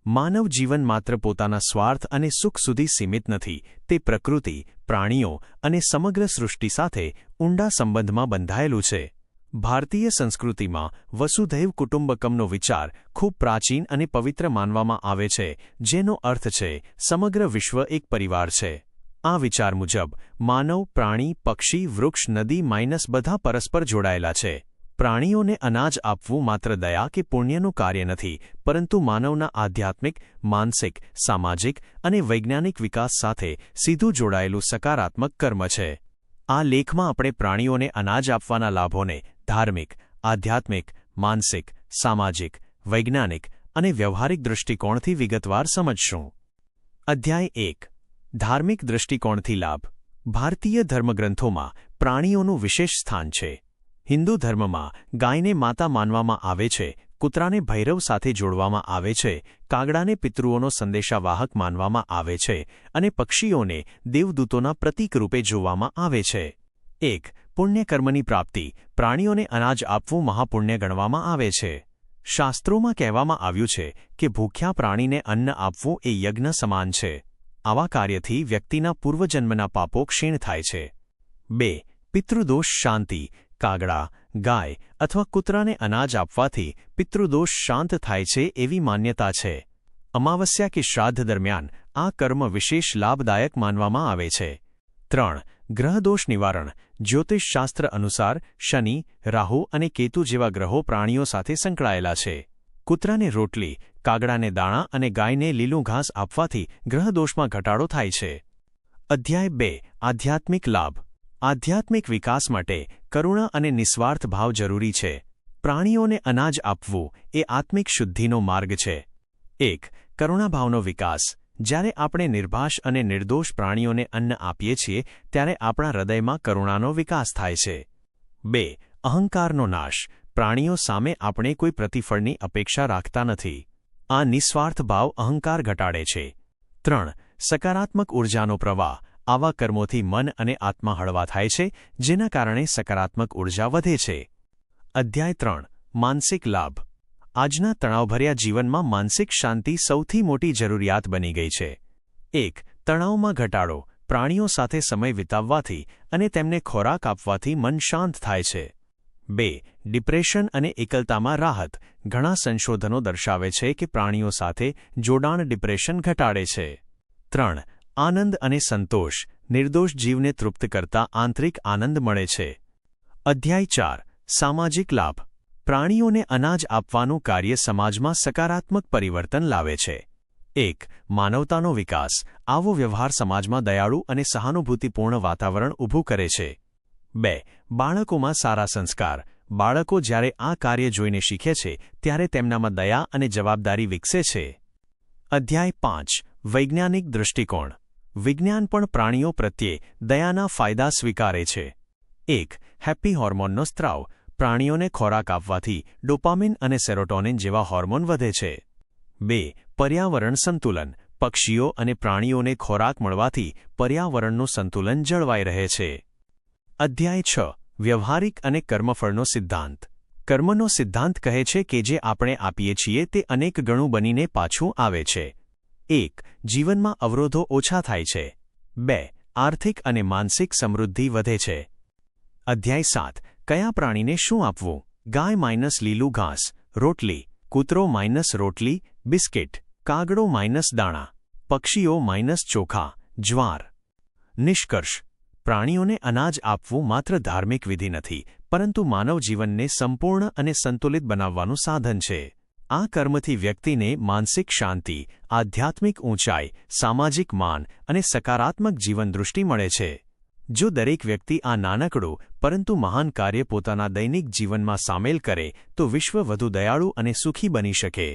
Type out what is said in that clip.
માનવ જીવન માત્ર પોતાના સ્વાર્થ અને સુખ સુધી સીમિત નથી, તે પ્રકૃતિ, પ્રાણીઓ અને સમગ્ર સૃષ્ટિ સાથે ઊંડા સંબંધમાં બંધાયેલું છે. ભારતીય સંસ્કૃતિમાં વસુધૈવ કુટુંબકમનો વિચાર ખૂબ પ્રાચીન અને પવિત્ર માનવામાં આવે છે, જેનો અર્થ છે સમગ્ર વિશ્વ એક પરિવાર છે. આ વિચાર મુજબ માનવ, પ્રાણી, પક્ષી, વૃક્ષ, નદી, માઇનસ બધા પરસ્પર જોડાયેલા છે. પ્રાણીઓને અનાજ આપવું માત્ર દયા કે પુણ્યનું કાર્ય નથી, પરંતુ માનવના આધ્યાત્મિક, માનસિક, સામાજિક અને વૈજ્ઞાનિક વિકાસ સાથે સીધું જોડાયેલું સકારાત્મક કર્મ છે. આ લેખમાં આપણે પ્રાણીઓને અનાજ આપવાના લાભોને ધાર્મિક, આધ્યાત્મિક, માનસિક, સામાજિક, વૈજ્ઞાનિક અને વ્યવહારિક દૃષ્ટિકોણથી વિગતવાર સમજશું. અધ્યાય 1. ધાર્મિક દૃષ્ટિકોણથી લાભ. ભારતીય ધર્મગ્રંથોમાં પ્રાણીઓનું વિશેષ સ્થાન છે. હિન્દુ ધર્મમાં ગાયને માતા માનવામાં આવે છે, કૂતરાને ભૈરવ સાથે જોડવામાં આવે છે, કાગડાને પિતૃઓનો સંદેશાવાહક માનવામાં આવે છે અને પક્ષીઓને દેવદૂતોના પ્રતીક રૂપે જોવામાં આવે છે. 1. પુણ્યકર્મની પ્રાપ્તિ. પ્રાણીઓને અનાજ આપવું મહાપુણ્ય ગણવામાં આવે છે. શાસ્ત્રોમાં કહેવામાં આવ્યું છે કે ભૂખ્યા પ્રાણીને અન્ન આપવું એ યજ્ઞ સમાન છે. આવા કાર્યથી વ્યક્તિના પૂર્વજન્મના પાપો ક્ષીણ થાય છે. 2. પિતૃદોષ શાંતિ. કાગડા, ગાય અથવા કૂતરાને અનાજ આપવાથી પિતૃદોષ શાંત થાય છે એવી માન્યતા છે. અમાવસ્યા કે શ્રાદ્ધ દરમિયાન આ કર્મ વિશેષ લાભદાયક માનવામાં આવે છે. 3. ગ્રહદોષ નિવારણ. જ્યોતિષશાસ્ત્ર અનુસાર શનિ, રાહુ અને કેતુ જેવા ગ્રહો પ્રાણીઓ સાથે સંકળાયેલા છે. કૂતરાને રોટલી, કાગડાને દાણા અને ગાયને લીલું ઘાસ આપવાથી ગ્રહદોષમાં ઘટાડો થાય છે. અધ્યાય 2. આધ્યાત્મિક લાભ. આધ્યાત્મિક વિકાસ માટે કરુણા અને નિસ્વાર્થ ભાવ જરૂરી છે. પ્રાણીઓને અનાજ આપવું એ આત્મિક શુદ્ધિનો માર્ગ છે. 1. કરુણાભાવનો વિકાસ. જ્યારે આપણે નિર્ભાષ અને નિર્દોષ પ્રાણીઓને અન્ન આપીએ છીએ ત્યારે આપણા હૃદયમાં કરુણાનો વિકાસ થાય છે. 2. અહંકારનો નાશ. પ્રાણીઓ સામે આપણે કોઈ પ્રતિફળની અપેક્ષા રાખતા નથી. આ નિસ્વાર્થ ભાવ અહંકાર ઘટાડે છે. 3. સકારાત્મક ઊર્જાનો પ્રવાહ. આવા કર્મોથી મન અને આત્મા હળવા થાય છે, જેના કારણે સકારાત્મક ઊર્જા વધે છે. અધ્યાય 3. માનસિક લાભ. આજના તણાવભર્યા જીવનમાં માનસિક શાંતિ સૌથી મોટી જરૂરિયાત બની ગઈ છે. 1. તણાવમાં ઘટાડો. પ્રાણીઓ સાથે સમય વિતાવવાથી અને તેમને ખોરાક આપવાથી મન શાંત થાય છે. 2. ડિપ્રેશન અને એકલતામાં રાહત. ઘણા સંશોધનો દર્શાવે છે કે પ્રાણીઓ સાથે જોડાણ ડિપ્રેશન ઘટાડે છે. 3. આનંદ અને સંતોષ. નિર્દોષ જીવને તૃપ્ત કરતા આંતરિક આનંદ મળે છે. અધ્યાય 4. સામાજિક લાભ. પ્રાણીઓને અનાજ આપવાનું કાર્ય સમાજમાં સકારાત્મક પરિવર્તન લાવે છે. 1. માનવતાનો વિકાસ. આવો વ્યવહાર સમાજમાં દયાળુ અને સહાનુભૂતિપૂર્ણ વાતાવરણ ઊભું કરે છે. 2. બાળકોમાં સારા સંસ્કાર. બાળકો જ્યારે આ કાર્ય જોઈને શીખે છે ત્યારે તેમનામાં દયા અને જવાબદારી વિકસે છે. અધ્યાય 5. વૈજ્ઞાનિક દૃષ્ટિકોણ. વિજ્ઞાન પણ પ્રાણીઓ પ્રત્યે દયાના ફાયદા સ્વીકારે છે. 1. હેપ્પી હોર્મોનનો સ્ત્રાવ. પ્રાણીઓને ખોરાક આપવાથી ડોપામિન અને સેરોટોનિન જેવા હોર્મોન વધે છે. 2. પર્યાવરણ સંતુલન. પક્ષીઓ અને પ્રાણીઓને ખોરાક મળવાથી પર્યાવરણનું સંતુલન જળવાઈ રહે છે. અધ્યાય 6. વ્યવહારિક અને કર્મફળનો સિદ્ધાંત. કર્મનો સિદ્ધાંત કહે છે કે જે આપણે આપીએ છીએ તે અનેક ગણું બનીને પાછું આવે છે. 1. જીવનમાં અવરોધો ઓછા થાય છે. 2. આર્થિક અને માનસિક સમૃદ્ધિ વધે છે. અધ્યાય 7. કયા પ્રાણીને શું આપવું? ગાય માઇનસ લીલું ઘાસ, રોટલી. કૂતરો માઇનસ રોટલી, બિસ્કિટ. કાગડો માઇનસ દાણા. પક્ષીઓ માઇનસ ચોખા, જ્વાર. નિષ્કર્ષ. પ્રાણીઓને અનાજ આપવું માત્ર ધાર્મિક વિધિ નથી, પરંતુ માનવ જીવનને સંપૂર્ણ અને સંતુલિત બનાવવાનું સાધન છે. આ કર્મથી વ્યક્તિને માનસિક શાંતિ, આધ્યાત્મિક ઊંચાઈ, સામાજિક માન અને સકારાત્મક જીવનદૃષ્ટિ મળે છે. જો દરેક વ્યક્તિ આ નાનકડું પરંતુ મહાન કાર્ય પોતાના દૈનિક જીવનમાં સામેલ કરે તો વિશ્વ વધુ દયાળુ અને સુખી બની શકે.